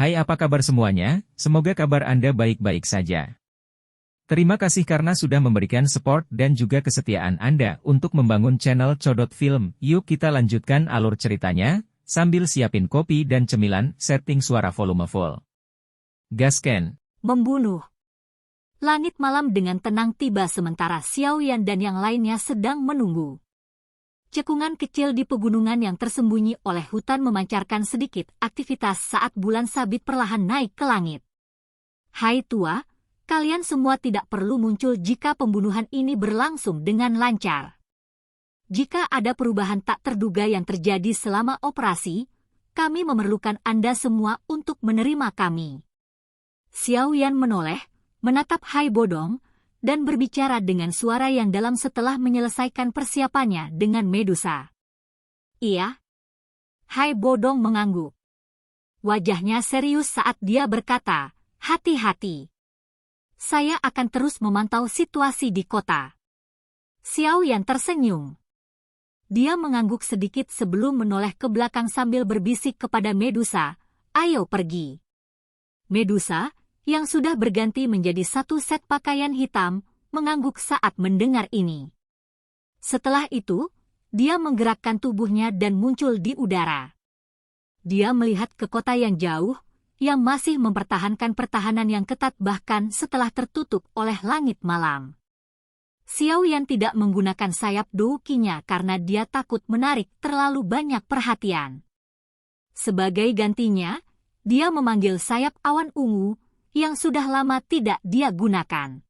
Hai, apa kabar semuanya? Semoga kabar Anda baik-baik saja. Terima kasih karena sudah memberikan support dan juga kesetiaan Anda untuk membangun channel Codot Film. Yuk kita lanjutkan alur ceritanya, sambil siapin kopi dan cemilan, setting suara volume full. Gasken. Membunuh. Langit malam dengan tenang tiba sementara Xiaoyan dan yang lainnya sedang menunggu. Cekungan kecil di pegunungan yang tersembunyi oleh hutan memancarkan sedikit aktivitas saat bulan sabit perlahan naik ke langit. Hai tua, kalian semua tidak perlu muncul jika pembunuhan ini berlangsung dengan lancar. Jika ada perubahan tak terduga yang terjadi selama operasi, kami memerlukan Anda semua untuk menerima kami. Xiaoyan menoleh, menatap Hai Bodong, dan berbicara dengan suara yang dalam setelah menyelesaikan persiapannya dengan Medusa. Iya? Hai Bodong mengangguk. Wajahnya serius saat dia berkata, hati-hati. Saya akan terus memantau situasi di kota. Xiaoyan tersenyum. Dia mengangguk sedikit sebelum menoleh ke belakang sambil berbisik kepada Medusa, ayo pergi. Medusa, yang sudah berganti menjadi satu set pakaian hitam, mengangguk saat mendengar ini. Setelah itu, dia menggerakkan tubuhnya dan muncul di udara. Dia melihat ke kota yang jauh, yang masih mempertahankan pertahanan yang ketat bahkan setelah tertutup oleh langit malam. Xiaoyan tidak menggunakan sayap doukinya karena dia takut menarik terlalu banyak perhatian. Sebagai gantinya, dia memanggil sayap awan ungu, yang sudah lama tidak dia gunakan.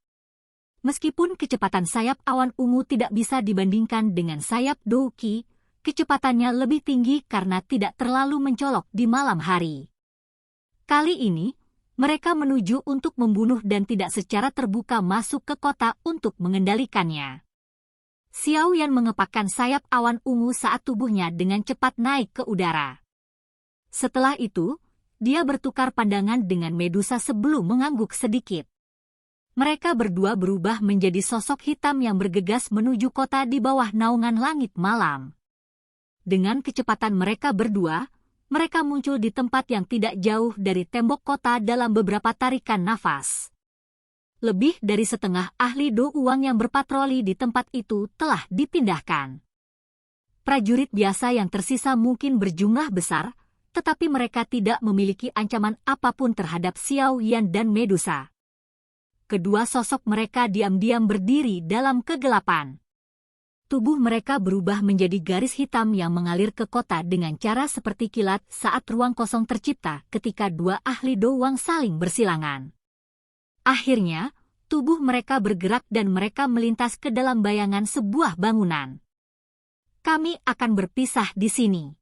Meskipun kecepatan sayap awan ungu tidak bisa dibandingkan dengan sayap douki, kecepatannya lebih tinggi karena tidak terlalu mencolok di malam hari. Kali ini, mereka menuju untuk membunuh dan tidak secara terbuka masuk ke kota untuk mengendalikannya. Xiaoyan mengepakkan sayap awan ungu saat tubuhnya dengan cepat naik ke udara. Setelah itu, dia bertukar pandangan dengan Medusa sebelum mengangguk sedikit. Mereka berdua berubah menjadi sosok hitam yang bergegas menuju kota di bawah naungan langit malam. Dengan kecepatan mereka berdua, mereka muncul di tempat yang tidak jauh dari tembok kota dalam beberapa tarikan nafas. Lebih dari setengah ahli Do Uang yang berpatroli di tempat itu telah dipindahkan. Prajurit biasa yang tersisa mungkin berjumlah besar, tetapi mereka tidak memiliki ancaman apapun terhadap Xiaoyan dan Medusa. Kedua sosok mereka diam-diam berdiri dalam kegelapan. Tubuh mereka berubah menjadi garis hitam yang mengalir ke kota dengan cara seperti kilat saat ruang kosong tercipta ketika dua ahli doang saling bersilangan. Akhirnya, tubuh mereka bergerak dan mereka melintas ke dalam bayangan sebuah bangunan. Kami akan berpisah di sini.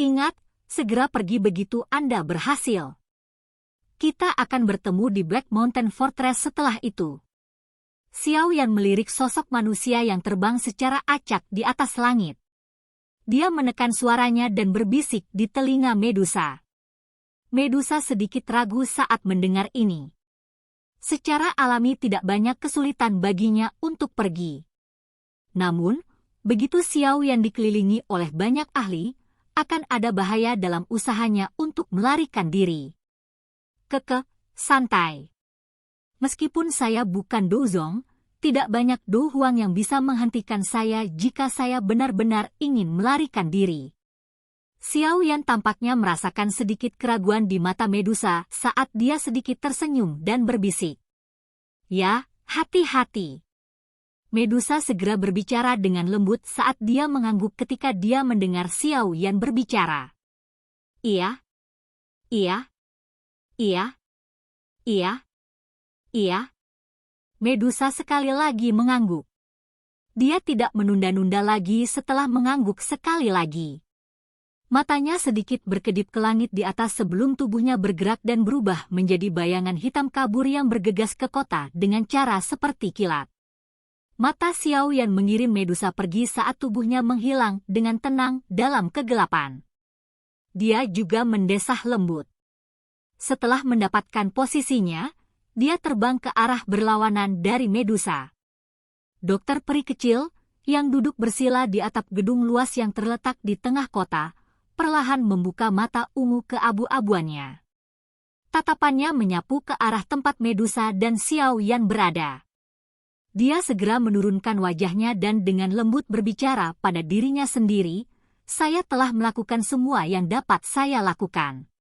Ingat, segera pergi begitu Anda berhasil. Kita akan bertemu di Black Mountain Fortress setelah itu. Xiaoyan melirik sosok manusia yang terbang secara acak di atas langit. Dia menekan suaranya dan berbisik di telinga Medusa. Medusa sedikit ragu saat mendengar ini. Secara alami tidak banyak kesulitan baginya untuk pergi. Namun, begitu Xiaoyan dikelilingi oleh banyak ahli, akan ada bahaya dalam usahanya untuk melarikan diri. Santai. Xiampeskipun saya bukan Dozong, tidak banyak Do Huang yang bisa menghentikan saya jika saya benar-benar ingin melarikan diri. Xiaoyan tampaknya merasakan sedikit keraguan di mata Medusa saat dia sedikit tersenyum dan berbisik. Ya, hati-hati. Medusa segera berbicara dengan lembut saat dia mengangguk ketika dia mendengar Xiaoyan berbicara. Iya. Iya. Iya. Iya. Iya. Medusa sekali lagi mengangguk. Dia tidak menunda-nunda lagi setelah mengangguk sekali lagi. Matanya sedikit berkedip ke langit di atas sebelum tubuhnya bergerak dan berubah menjadi bayangan hitam kabur yang bergegas ke kota dengan cara seperti kilat. Mata Xiaoyan mengirim Medusa pergi saat tubuhnya menghilang dengan tenang dalam kegelapan. Dia juga mendesah lembut. Setelah mendapatkan posisinya, dia terbang ke arah berlawanan dari Medusa. Dokter peri kecil, yang duduk bersila di atap gedung luas yang terletak di tengah kota, perlahan membuka mata ungu keabu-abuannya. Tatapannya menyapu ke arah tempat Medusa dan Xiao Yan berada. Dia segera menurunkan wajahnya dan dengan lembut berbicara pada dirinya sendiri, "Saya telah melakukan semua yang dapat saya lakukan.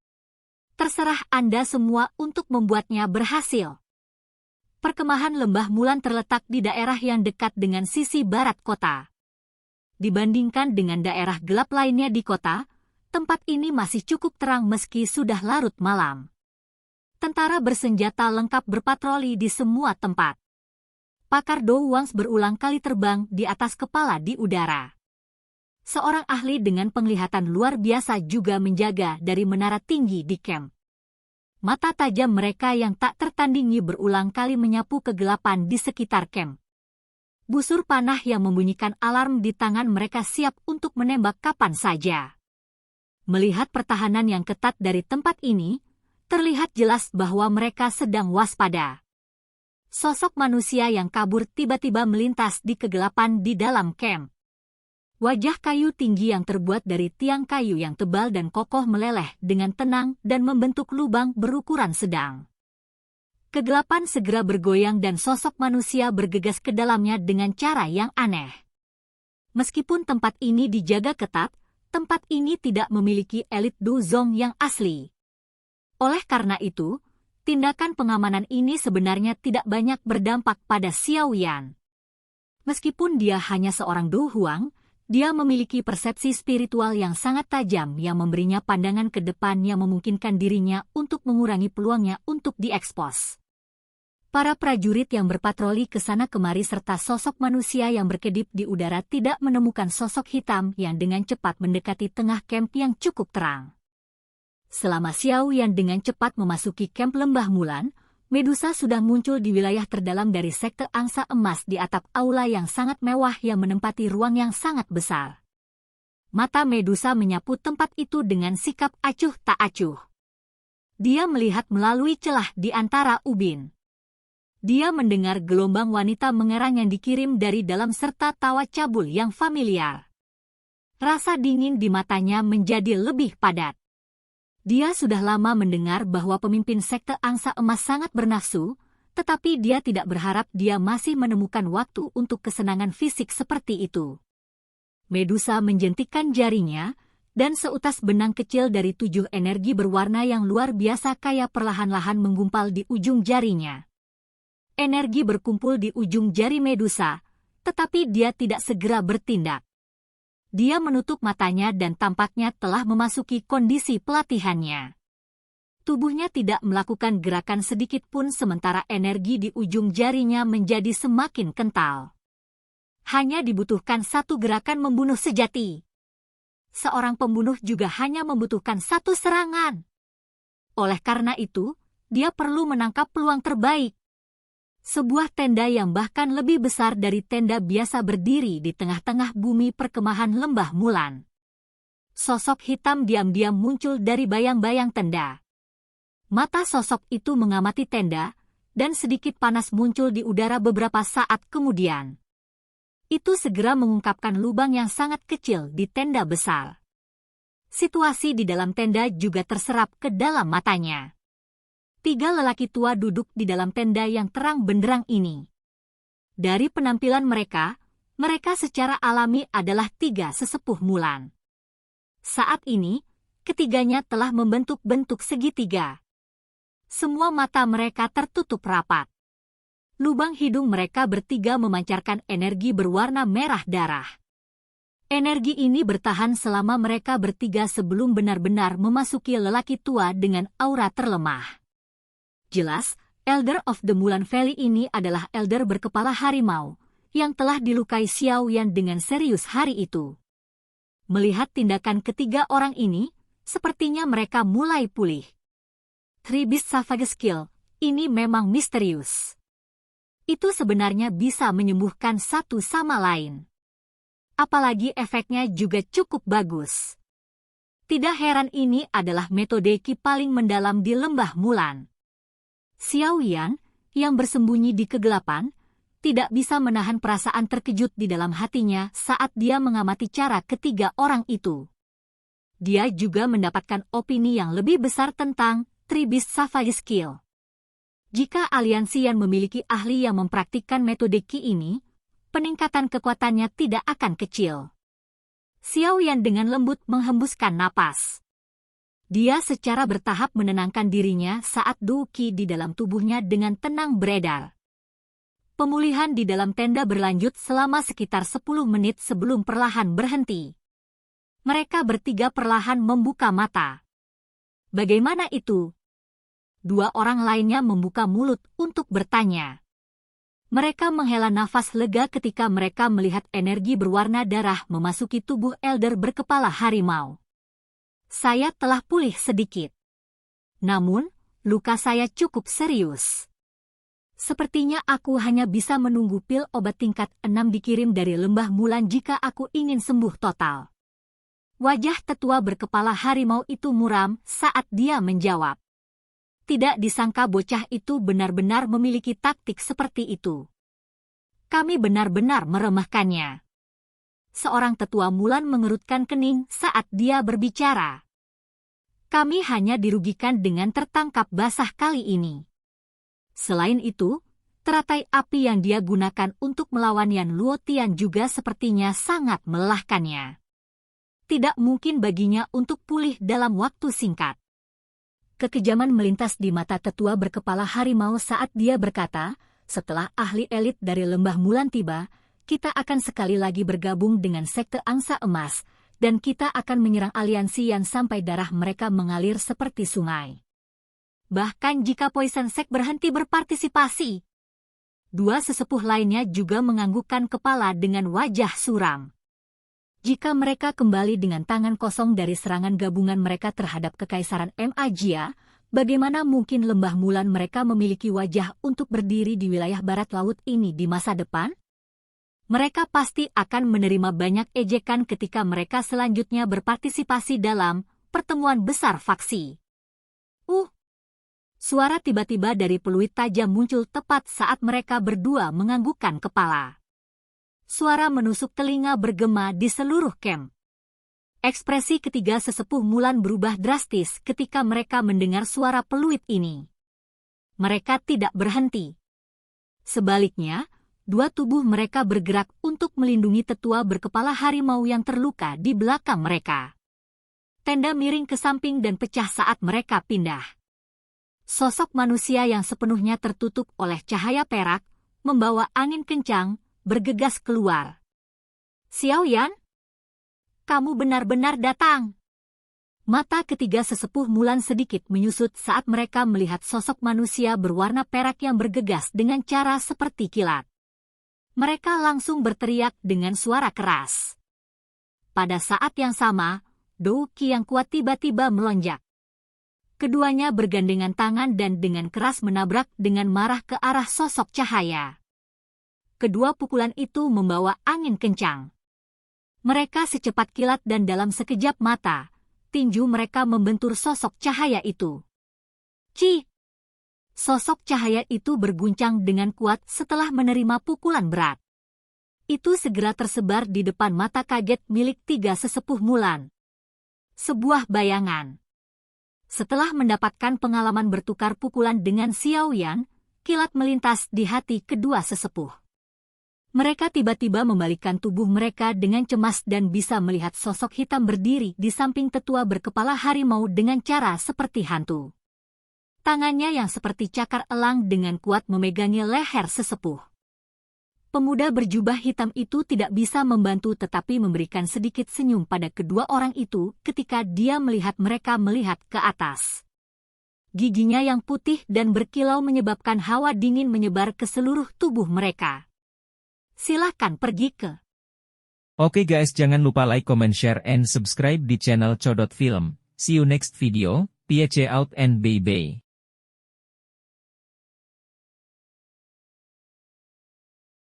Terserah Anda semua untuk membuatnya berhasil." Perkemahan Lembah Mulan terletak di daerah yang dekat dengan sisi barat kota. Dibandingkan dengan daerah gelap lainnya di kota, tempat ini masih cukup terang meski sudah larut malam. Tentara bersenjata lengkap berpatroli di semua tempat. Pakar Do Wangs berulang kali terbang di atas kepala di udara. Seorang ahli dengan penglihatan luar biasa juga menjaga dari menara tinggi di camp. Mata tajam mereka yang tak tertandingi berulang kali menyapu kegelapan di sekitar camp. Busur panah yang membunyikan alarm di tangan mereka siap untuk menembak kapan saja. Melihat pertahanan yang ketat dari tempat ini, terlihat jelas bahwa mereka sedang waspada. Sosok manusia yang kabur tiba-tiba melintas di kegelapan di dalam camp. Wajah kayu tinggi yang terbuat dari tiang kayu yang tebal dan kokoh meleleh dengan tenang dan membentuk lubang berukuran sedang. Kegelapan segera bergoyang dan sosok manusia bergegas ke dalamnya dengan cara yang aneh. Meskipun tempat ini dijaga ketat, tempat ini tidak memiliki elit Du Zong yang asli. Oleh karena itu, tindakan pengamanan ini sebenarnya tidak banyak berdampak pada Xiao Yan. Meskipun dia hanya seorang Du Huang, dia memiliki persepsi spiritual yang sangat tajam yang memberinya pandangan ke depan yang memungkinkan dirinya untuk mengurangi peluangnya untuk diekspos. Para prajurit yang berpatroli ke sana kemari serta sosok manusia yang berkedip di udara tidak menemukan sosok hitam yang dengan cepat mendekati tengah camp yang cukup terang. Selama Xiao Yan dengan cepat memasuki camp Lembah Mulan, Medusa sudah muncul di wilayah terdalam dari sekte angsa emas di atap aula yang sangat mewah yang menempati ruang yang sangat besar. Mata Medusa menyapu tempat itu dengan sikap acuh tak acuh. Dia melihat melalui celah di antara ubin. Dia mendengar gelombang wanita mengerang yang dikirim dari dalam serta tawa cabul yang familiar. Rasa dingin di matanya menjadi lebih padat. Dia sudah lama mendengar bahwa pemimpin sekte angsa emas sangat bernafsu, tetapi dia tidak berharap dia masih menemukan waktu untuk kesenangan fisik seperti itu. Medusa menjentikkan jarinya, dan seutas benang kecil dari 7 energi berwarna yang luar biasa kaya perlahan-lahan menggumpal di ujung jarinya. Energi berkumpul di ujung jari Medusa, tetapi dia tidak segera bertindak. Dia menutup matanya dan tampaknya telah memasuki kondisi pelatihannya. Tubuhnya tidak melakukan gerakan sedikit pun sementara energi di ujung jarinya menjadi semakin kental. Hanya dibutuhkan satu gerakan membunuh sejati. Seorang pembunuh juga hanya membutuhkan satu serangan. Oleh karena itu, dia perlu menangkap peluang terbaik. Sebuah tenda yang bahkan lebih besar dari tenda biasa berdiri di tengah-tengah bumi perkemahan Lembah Mulan. Sosok hitam diam-diam muncul dari bayang-bayang tenda. Mata sosok itu mengamati tenda, dan sedikit panas muncul di udara beberapa saat kemudian. Itu segera mengungkapkan lubang yang sangat kecil di tenda besar. Situasi di dalam tenda juga terserap ke dalam matanya. 3 lelaki tua duduk di dalam tenda yang terang benderang ini. Dari penampilan mereka, mereka secara alami adalah 3 sesepuh Mulan. Saat ini, ketiganya telah membentuk bentuk segitiga. Semua mata mereka tertutup rapat. Lubang hidung mereka bertiga memancarkan energi berwarna merah darah. Energi ini bertahan selama mereka bertiga sebelum benar-benar memasuki lelaki tua dengan aura terlemah. Jelas, Elder of the Mulan Valley ini adalah elder berkepala harimau, yang telah dilukai Xiao Yan dengan serius hari itu. Melihat tindakan ketiga orang ini, sepertinya mereka mulai pulih. Tribis Savage Skill, ini memang misterius. Itu sebenarnya bisa menyembuhkan satu sama lain. Apalagi efeknya juga cukup bagus. Tidak heran ini adalah metode ki paling mendalam di Lembah Mulan. Xiao Yan, yang bersembunyi di kegelapan, tidak bisa menahan perasaan terkejut di dalam hatinya saat dia mengamati cara ketiga orang itu. Dia juga mendapatkan opini yang lebih besar tentang Tribis Savage Skill. Jika aliansi yang memiliki ahli yang mempraktikkan metode Qi ini, peningkatan kekuatannya tidak akan kecil. Xiao Yan dengan lembut menghembuskan napas. Dia secara bertahap menenangkan dirinya saat Du Qi di dalam tubuhnya dengan tenang beredar. Pemulihan di dalam tenda berlanjut selama sekitar 10 menit sebelum perlahan berhenti. Mereka bertiga perlahan membuka mata. Bagaimana itu? Dua orang lainnya membuka mulut untuk bertanya. Mereka menghela nafas lega ketika mereka melihat energi berwarna darah memasuki tubuh Elder berkepala harimau. Saya telah pulih sedikit. Namun, luka saya cukup serius. Sepertinya aku hanya bisa menunggu pil obat tingkat 6 dikirim dari Lembah Mulan jika aku ingin sembuh total. Wajah tetua berkepala harimau itu muram saat dia menjawab. Tidak disangka bocah itu benar-benar memiliki taktik seperti itu. Kami benar-benar meremehkannya. Seorang tetua Mulan mengerutkan kening saat dia berbicara. Kami hanya dirugikan dengan tertangkap basah kali ini. Selain itu, teratai api yang dia gunakan untuk melawan Yan Luotian juga sepertinya sangat melelahkannya. Tidak mungkin baginya untuk pulih dalam waktu singkat. Kekejaman melintas di mata tetua berkepala harimau saat dia berkata, setelah ahli elit dari Lembah Mulan tiba, kita akan sekali lagi bergabung dengan Sekte Angsa Emas, dan kita akan menyerang aliansi Yan sampai darah mereka mengalir seperti sungai. Bahkan jika Poison Sect berhenti berpartisipasi. Dua sesepuh lainnya juga menganggukkan kepala dengan wajah suram. Jika mereka kembali dengan tangan kosong dari serangan gabungan mereka terhadap Kekaisaran Magia, bagaimana mungkin Lembah Mulan mereka memiliki wajah untuk berdiri di wilayah barat laut ini di masa depan? Mereka pasti akan menerima banyak ejekan ketika mereka selanjutnya berpartisipasi dalam pertemuan besar faksi. Suara tiba-tiba dari peluit tajam muncul tepat saat mereka berdua menganggukkan kepala. Suara menusuk telinga bergema di seluruh camp. Ekspresi ketiga sesepuh Mulan berubah drastis ketika mereka mendengar suara peluit ini. Mereka tidak berhenti. Sebaliknya, dua tubuh mereka bergerak untuk melindungi tetua berkepala harimau yang terluka di belakang mereka. Tenda miring ke samping dan pecah saat mereka pindah. Sosok manusia yang sepenuhnya tertutup oleh cahaya perak, membawa angin kencang, bergegas keluar. Xiao Yan? Kamu benar-benar datang. Mata ketiga sesepuh Mulan sedikit menyusut saat mereka melihat sosok manusia berwarna perak yang bergegas dengan cara seperti kilat. Mereka langsung berteriak dengan suara keras. Pada saat yang sama, Du Qi yang kuat tiba-tiba melonjak. Keduanya bergandengan tangan dan dengan keras menabrak dengan marah ke arah sosok cahaya. Kedua pukulan itu membawa angin kencang. Mereka secepat kilat dan dalam sekejap mata, tinju mereka membentur sosok cahaya itu. Ci! Sosok cahaya itu berguncang dengan kuat setelah menerima pukulan berat. Itu segera tersebar di depan mata kaget milik tiga sesepuh Mulan. Sebuah bayangan. Setelah mendapatkan pengalaman bertukar pukulan dengan Xiao Yan, kilat melintas di hati kedua sesepuh. Mereka tiba-tiba membalikkan tubuh mereka dengan cemas dan bisa melihat sosok hitam berdiri di samping tetua berkepala harimau dengan cara seperti hantu. Tangannya yang seperti cakar elang dengan kuat memegangi leher sesepuh. Pemuda berjubah hitam itu tidak bisa membantu tetapi memberikan sedikit senyum pada kedua orang itu ketika dia melihat mereka melihat ke atas. Giginya yang putih dan berkilau menyebabkan hawa dingin menyebar ke seluruh tubuh mereka. Silakan pergi ke. Oke guys, jangan lupa like, comment, share, and subscribe di channel Codot Film. See you next video. Peace out and bye-bye.